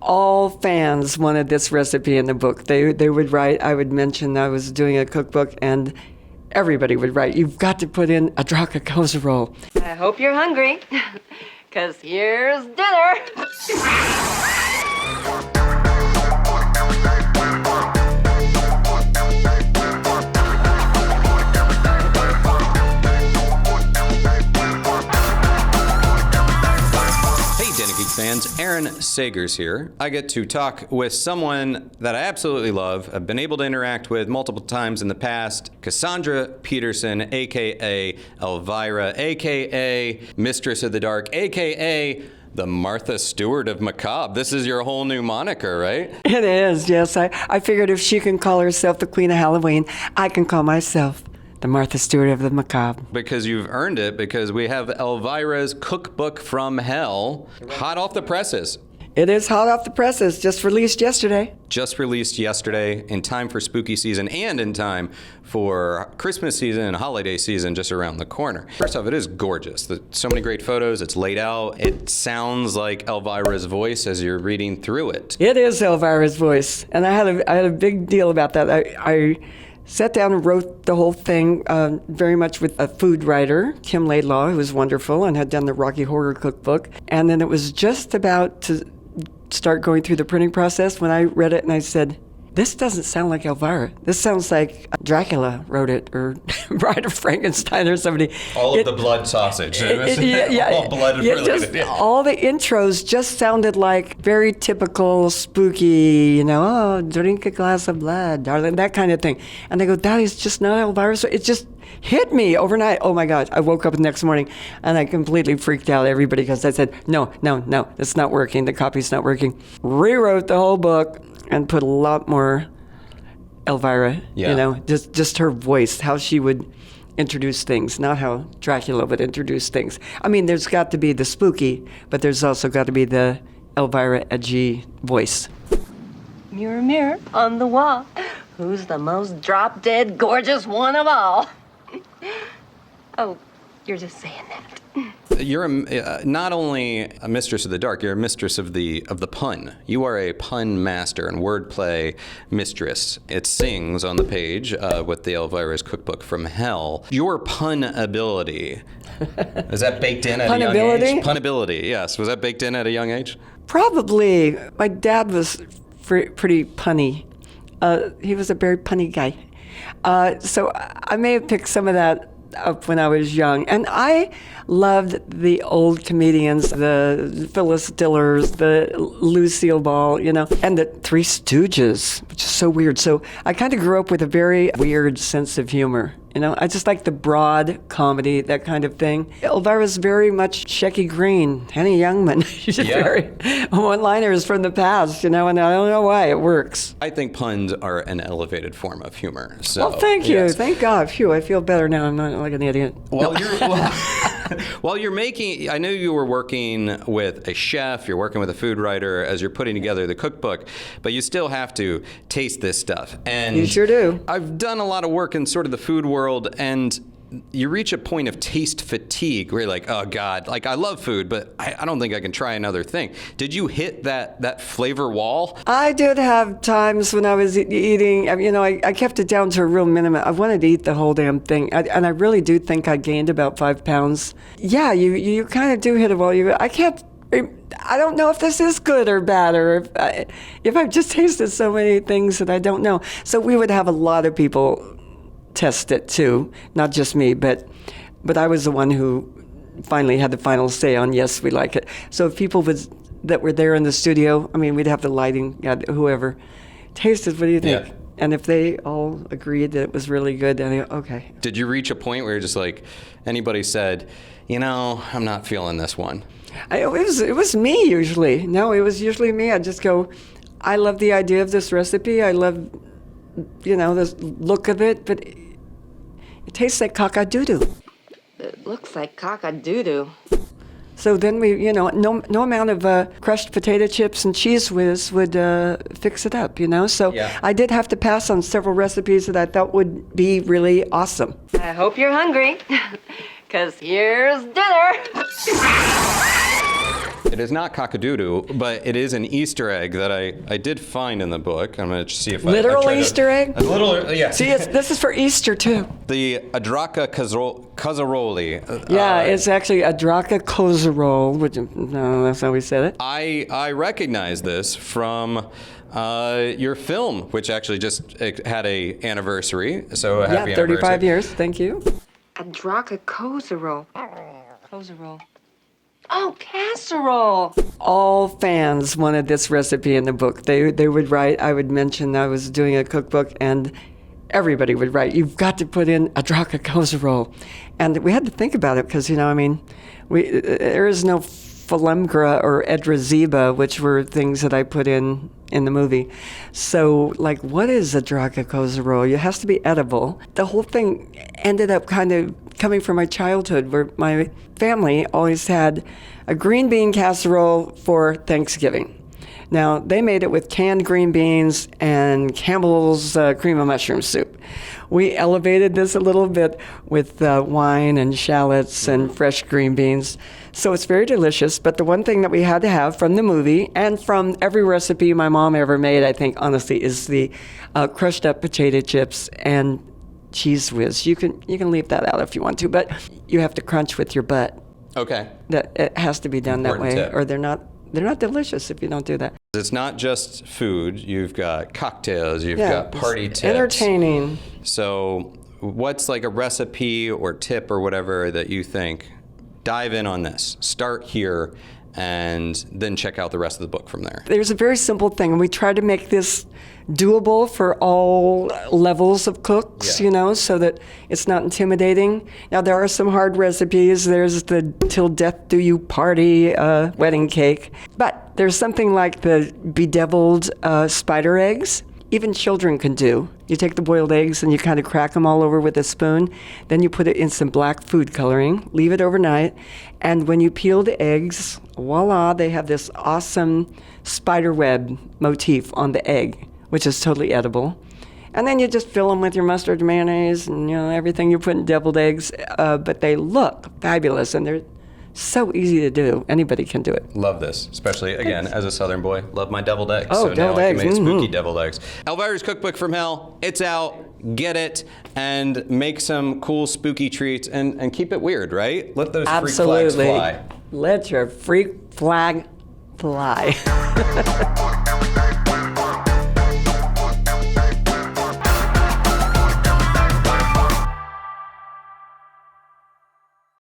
all fans wanted this recipe in the book. They would write, I would mention I was doing a cookbook, and everybody would write, you've got to put in Adraka Kozarole. I hope you're hungry, because here's dinner. Den of Geek fans, Aaron Sagers here. I get to talk with someone that I absolutely love. I've been able to interact with multiple times in the past. Cassandra Peterson, aka Elvira, aka Mistress of the Dark, aka the Martha Stewart of Macabre. This is your whole new moniker, right? It is, yes. I figured if she can call herself the Queen of Halloween, I can call myself the Martha Stewart of the Macabre. Because you've earned it, because we have Elvira's Cookbook from Hell, hot off the presses. It is hot off the presses, just released yesterday. Just released yesterday, in time for spooky season and in time for Christmas season and holiday season just around the corner. First off, it is gorgeous. So many great photos, it's laid out. It sounds like Elvira's voice as you're reading through it. It is Elvira's voice, and I had a big deal about that. I sat down and wrote the whole thing very much with a food writer, Kim Laidlaw, who was wonderful and had done the Rocky Horror Cookbook. And then it was just about to start going through the printing process when I read it and I said, this doesn't sound like Elvira. This sounds like Dracula wrote it, or Bride of Frankenstein or somebody. All of the blood sausage. All blood related. All the intros just sounded like very typical spooky, oh, drink a glass of blood, darling, that kind of thing. And I go, that is just not Elvira. So it just hit me overnight. Oh my God. I woke up the next morning and I completely freaked out everybody because I said, no, it's not working. The copy's not working. Rewrote the whole book and put a lot more Elvira, just her voice, how she would introduce things, not how Dracula would introduce things. I mean, there's got to be the spooky, but there's also got to be the Elvira edgy voice. Mirror, mirror on the wall, who's the most drop-dead gorgeous one of all? Oh, you're just saying that. You're not only a mistress of the dark, you're a mistress of the pun. You are a pun master and wordplay mistress. It sings on the page with the Elvira's Cookbook from Hell. Your pun ability, is that baked in at a young age? Punability, yes. Was that baked in at a young age? Probably. My dad was pretty punny. He was a very punny guy. So I may have picked some of that up when I was young. And I loved the old comedians, the Phyllis Dillers, the Lucille Ball, and the Three Stooges, which is so weird. So I kind of grew up with a very weird sense of humor. I just like the broad comedy, that kind of thing. Elvira's very much Shecky Green, Henny Youngman. She's very one-liners from the past, and I don't know why it works. I think puns are an elevated form of humor. So, well, thank you. Yes. Thank God. Phew, I feel better now. I'm not like an idiot. Well, while you're making, I know you were working with a chef, you're working with a food writer as you're putting together the cookbook, but you still have to taste this stuff. And you sure do. I've done a lot of work in sort of the food world, and you reach a point of taste fatigue where you're like, oh God, like I love food, but I don't think I can try another thing. Did you hit that flavor wall? I did have times when I was eating, I kept it down to a real minimum. I wanted to eat the whole damn thing. And I really do think I gained about 5 pounds. Yeah, you kind of do hit a wall. I don't know if this is good or bad, or if I've just tasted so many things that I don't know. So we would have a lot of people test it too, not just me, but I was the one who finally had the final say on yes, we like it. So if people that were there in the studio, we'd have the lighting, whoever, tasted, what do you think? Yeah. And if they all agreed that it was really good, then okay. Did you reach a point where you're just like, anybody said, I'm not feeling this one? It was me usually. No, it was usually me. I'd just go, I love the idea of this recipe. I love, the look of it, but it tastes like cock-a-doodle. It looks like cock-a-doodle. So then we, no amount of crushed potato chips and Cheese Whiz would fix it up, So yeah. I did have to pass on several recipes that I thought would be really awesome. I hope you're hungry, because here's dinner. It is not cockadoodle, but it is an Easter egg that I did find in the book. I'm going to see if Literal I try Easter egg? A little, yeah. See, this is for Easter too. The Adraka Kozarole. Yeah, it's actually Adraka Kozarole, which, no, that's how we said it. I recognize this from your film, which actually just had a anniversary. So happy Yeah, 35 anniversary. years. Thank you. Adraka Kozarole. Kozarole. Oh, casserole. All fans wanted this recipe in the book. They would write, I would mention I was doing a cookbook, and everybody would write, you've got to put in Adraka Kozarole. And we had to think about it because, there is no Falemgra or Edrazeba, which were things that I put in the movie. So, what is Adraka Kozarole? It has to be edible. The whole thing ended up kind of coming from my childhood, where my family always had a green bean casserole for Thanksgiving. Now, they made it with canned green beans and Campbell's cream of mushroom soup. We elevated this a little bit with wine and shallots and fresh green beans. So it's very delicious, but the one thing that we had to have from the movie and from every recipe my mom ever made, I think, honestly, is the crushed up potato chips and cheese whiz. You can leave that out if you want to, but you have to crunch with your butt. Okay. That it has to be done Important that way, tip. or they're not delicious if you don't do that. It's not just food. You've got cocktails. You've got party tips. Entertaining. So what's like a recipe or tip or whatever that you think, dive in on this, start here, and then check out the rest of the book from there? There's a very simple thing, and we try to make this doable for all levels of cooks, so that it's not intimidating. Now, there are some hard recipes. There's the Till Death Do You Party wedding cake. But there's something like the bedeviled spider eggs. Even children can do. You take the boiled eggs and you kind of crack them all over with a spoon. Then you put it in some black food coloring, leave it overnight, and when you peel the eggs, voila, they have this awesome spider web motif on the egg, which is totally edible. And then you just fill them with your mustard, mayonnaise, and everything you put in deviled eggs. But they look fabulous, and they're so easy to do. Anybody can do it. Love this, especially, again, as a Southern boy. Love my deviled eggs. Oh, so deviled now eggs. I can make spooky deviled eggs. Elvira's Cookbook from Hell. It's out. Get it. And make some cool, spooky treats. And keep it weird, right? Let those freak flags fly. Let your freak flag fly.